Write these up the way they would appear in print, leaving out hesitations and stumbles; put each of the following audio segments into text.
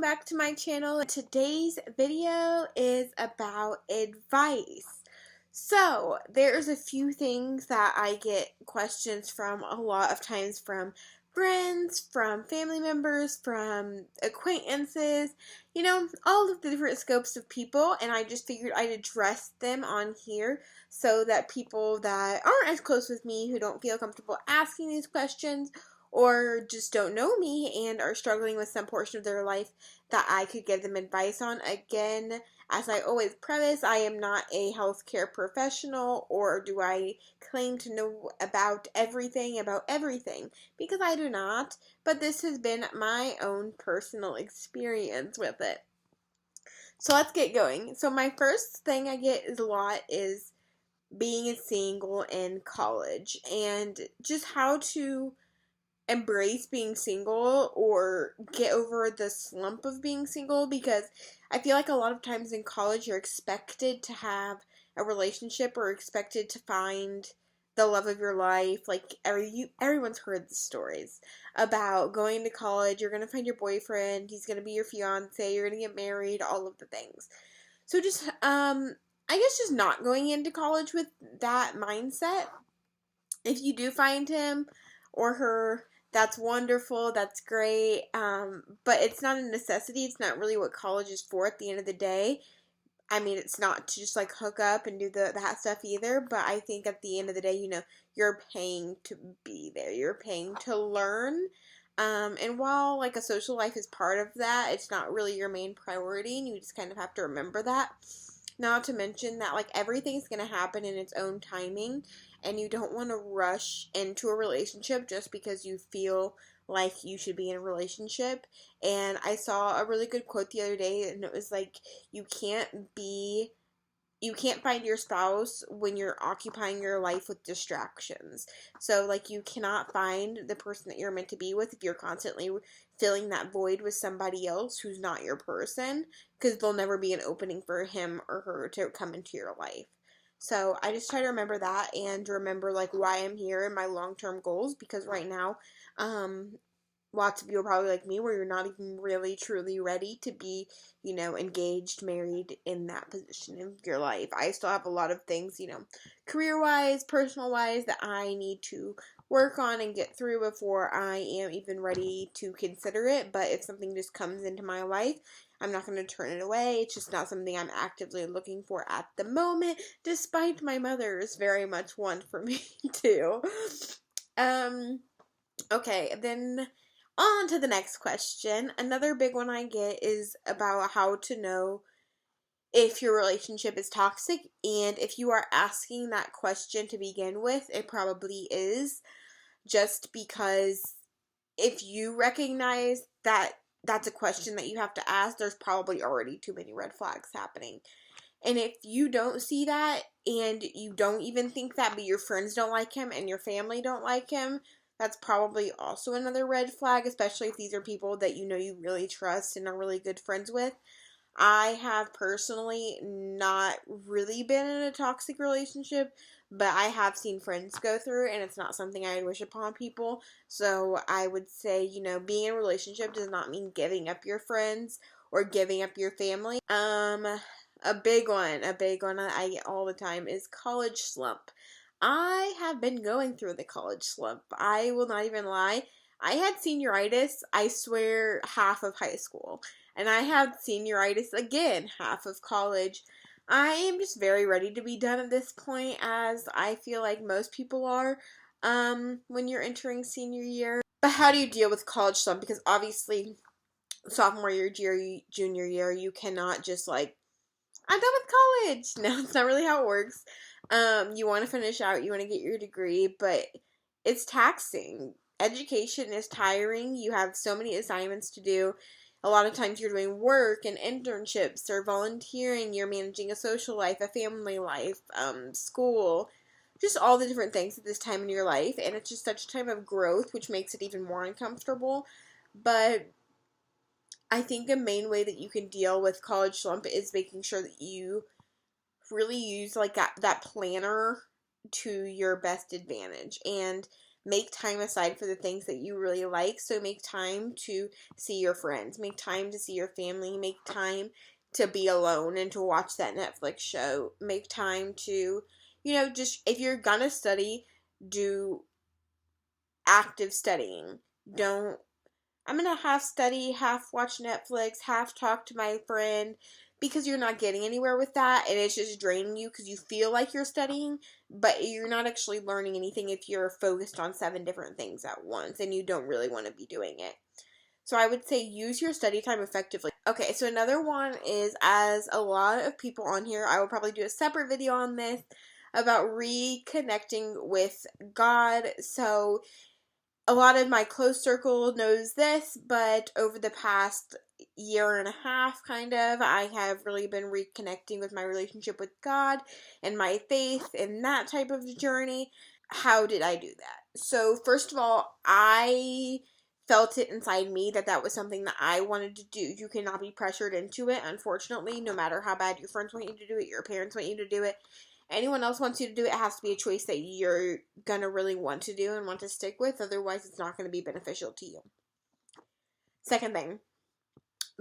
back to my channel. Today's video is about advice. So, there's a few things that I get questions from a lot of times from friends, from family members, from acquaintances, all of the different scopes of people, and I just figured I'd address them on here so that people that aren't as close with me, who don't feel comfortable asking these questions, or just don't know me and are struggling with some portion of their life, that I could give them advice on. Again, as I always preface, I am not a healthcare professional, or do I claim to know about everything, because I do not, but this has been my own personal experience with it. So let's get going. So my first thing I get a lot is being single in college, and just how to embrace being single or get over the slump of being single, because I feel like a lot of times in college you're expected to have a relationship or expected to find the love of your life. Like everyone's heard the stories about going to college, you're going to find your boyfriend, he's going to be your fiance, you're going to get married, all of the things. So just I guess just not going into college with that mindset. If you do find him or her, that's wonderful, that's great, but it's not a necessity. It's not really what college is for at the end of the day. I mean, it's not to just like hook up and do that stuff either, but I think at the end of the day, you're paying to be there. You're paying to learn. And while like a social life is part of that, it's not really your main priority, and you just kind of have to remember that. Not to mention that like everything's going to happen in its own timing, and you don't want to rush into a relationship just because you feel like you should be in a relationship. And I saw a really good quote the other day, and it was like, you can't find your spouse when you're occupying your life with distractions. So, like, you cannot find the person that you're meant to be with if you're constantly filling that void with somebody else who's not your person, because there'll never be an opening for him or her to come into your life. So, I just try to remember that and remember, like, why I'm here and my long-term goals, because right now, lots of you are probably like me, where you're not even really truly ready to be, engaged, married, in that position of your life. I still have a lot of things, career-wise, personal-wise, that I need to work on and get through before I am even ready to consider it. But if something just comes into my life, I'm not going to turn it away. It's just not something I'm actively looking for at the moment, despite my mother's very much one for me too. Okay, then on to the next question. Another big one I get is about how to know if your relationship is toxic, and if you are asking that question to begin with, it probably is, just because if you recognize that that's a question that you have to ask, there's probably already too many red flags happening. And if you don't see that, and you don't even think that, but your friends don't like him and your family don't like him, that's probably also another red flag, especially if these are people that you really trust and are really good friends with. I have personally not really been in a toxic relationship, but I have seen friends go through it, and it's not something I would wish upon people. So I would say, being in a relationship does not mean giving up your friends or giving up your family. A big one that I get all the time is college slump. I have been going through the college slump. I will not even lie. I had senioritis, I swear, half of high school. And I had senioritis again, half of college. I am just very ready to be done at this point, as I feel like most people are when you're entering senior year. But how do you deal with college slump? Because obviously, sophomore year, junior year, you cannot just like, I'm done with college. No, it's not really how it works. You want to finish out, you want to get your degree, but it's taxing. Education is tiring. You have so many assignments to do. A lot of times you're doing work and internships or volunteering. You're managing a social life, a family life, school, just all the different things at this time in your life. And it's just such a time of growth, which makes it even more uncomfortable. But I think a main way that you can deal with college slump is making sure that you really use like that planner to your best advantage, and make time aside for the things that you really like. So make time to see your friends, make time to see your family, make time to be alone and to watch that Netflix show, make time to, just if you're gonna study, do active studying. Don't I'm gonna half study, half watch Netflix, half talk to my friend, because you're not getting anywhere with that and it's just draining you because you feel like you're studying, but you're not actually learning anything if you're focused on 7 different things at once and you don't really want to be doing it. So I would say use your study time effectively. Okay, so another one is, as a lot of people on here, I will probably do a separate video on this about reconnecting with God. So a lot of my close circle knows this, but over the past year and a half, I have really been reconnecting with my relationship with God and my faith and that type of journey. How did I do that? So, first of all, I felt it inside me that that was something that I wanted to do. You cannot be pressured into it, unfortunately, no matter how bad your friends want you to do it, your parents want you to do it, anyone else wants you to do it. It has to be a choice that you're gonna really want to do and want to stick with, otherwise it's not going to be beneficial to you. Second thing,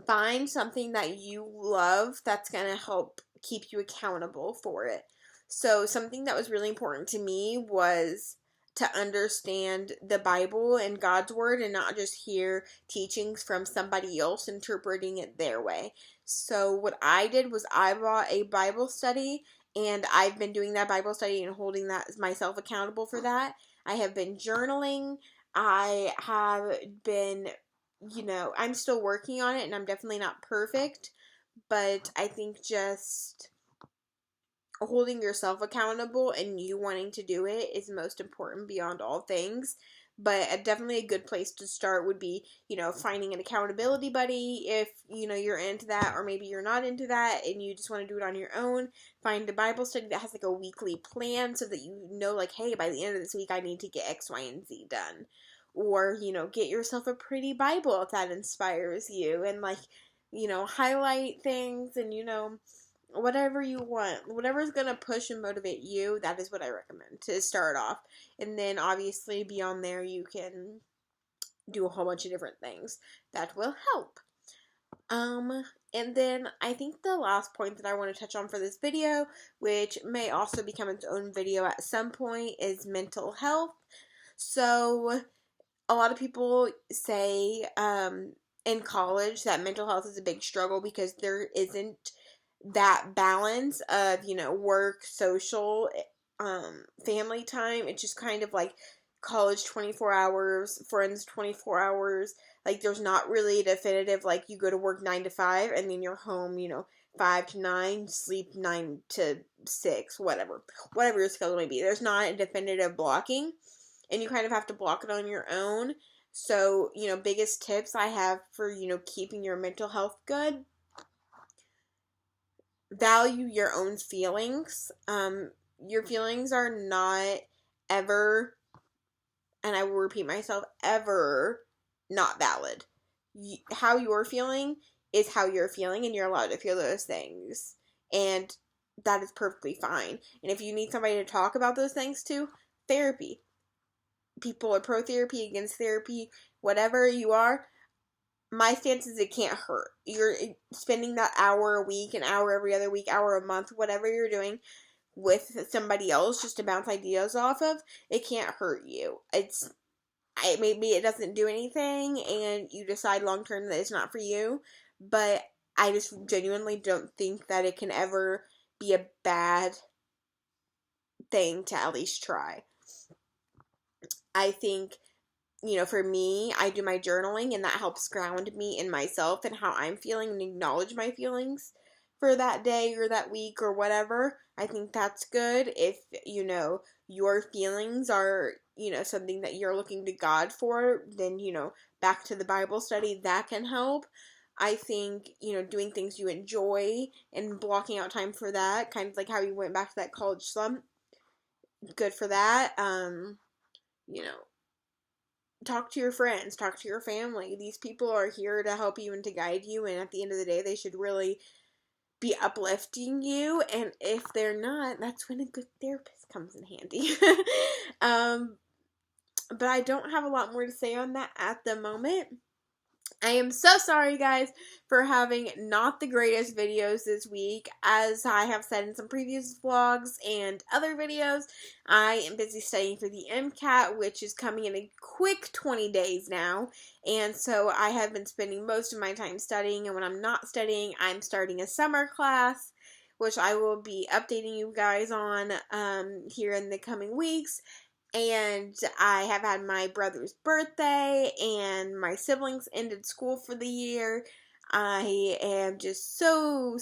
find something that you love that's going to help keep you accountable for it. So something that was really important to me was to understand the Bible and God's word and not just hear teachings from somebody else interpreting it their way. So what I did was I bought a Bible study, and I've been doing that Bible study and holding that myself accountable for that. I have been journaling. I have been, I'm still working on it and I'm definitely not perfect, but I think just holding yourself accountable and you wanting to do it is most important beyond all things. But definitely a good place to start would be, finding an accountability buddy if, you're into that, or maybe you're not into that and you just want to do it on your own. Find a Bible study that has like a weekly plan so that you know, like, hey, by the end of this week I need to get X, Y, and Z done. Or, get yourself a pretty Bible if that inspires you, and like, highlight things and, whatever you want, whatever's gonna push and motivate you, that is what I recommend to start off. And then obviously beyond there, you can do a whole bunch of different things that will help. And then I think the last point that I want to touch on for this video, which may also become its own video at some point, is mental health. So a lot of people say in college that mental health is a big struggle because there isn't that balance of, work, social, family time. It's just kind of like college 24 hours, friends 24 hours. Like, there's not really a definitive, like, you go to work 9 to 5 and then you're home, 5 to 9, sleep 9 to 6, whatever your schedule may be. There's not a definitive blocking, and you kind of have to block it on your own. So, biggest tips I have for, keeping your mental health good: value your own feelings. Your feelings are not ever, and I will repeat myself, ever not valid. How you're feeling is how you're feeling, and you're allowed to feel those things. And that is perfectly fine. And if you need somebody to talk about those things to, therapy. People are pro therapy, against therapy, whatever you are. My stance is it can't hurt. You're spending that hour a week, an hour every other week, hour a month, whatever you're doing with somebody else just to bounce ideas off of, it can't hurt you. Maybe it doesn't do anything and you decide long term that it's not for you, but I just genuinely don't think that it can ever be a bad thing to at least try. I think, for me, I do my journaling and that helps ground me in myself and how I'm feeling and acknowledge my feelings for that day or that week or whatever. I think that's good. If, your feelings are, something that you're looking to God for, then, back to the Bible study, that can help. I think, doing things you enjoy and blocking out time for that, kind of like how you went back to that college slump, good for that. You know, talk to your friends, talk to your family. These people are here to help you and to guide you, and at the end of the day, they should really be uplifting you. And if they're not, that's when a good therapist comes in handy. But I don't have a lot more to say on that at the moment. I am so sorry, guys, for having not the greatest videos this week. As I have said in some previous vlogs and other videos, I am busy studying for the MCAT, which is coming in a quick 20 days now. And so I have been spending most of my time studying, and when I'm not studying, I'm starting a summer class, which I will be updating you guys on here in the coming weeks. And I have had my brother's birthday, and my siblings ended school for the year. I am just so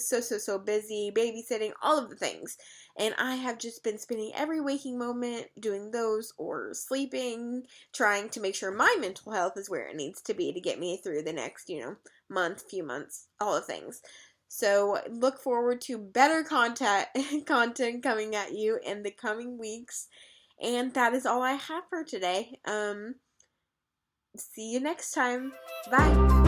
busy babysitting, all of the things. And I have just been spending every waking moment doing those or sleeping, trying to make sure my mental health is where it needs to be to get me through the next, month, few months, all the things. So look forward to better content coming at you in the coming weeks. And that is all I have for today. See you next time. Bye.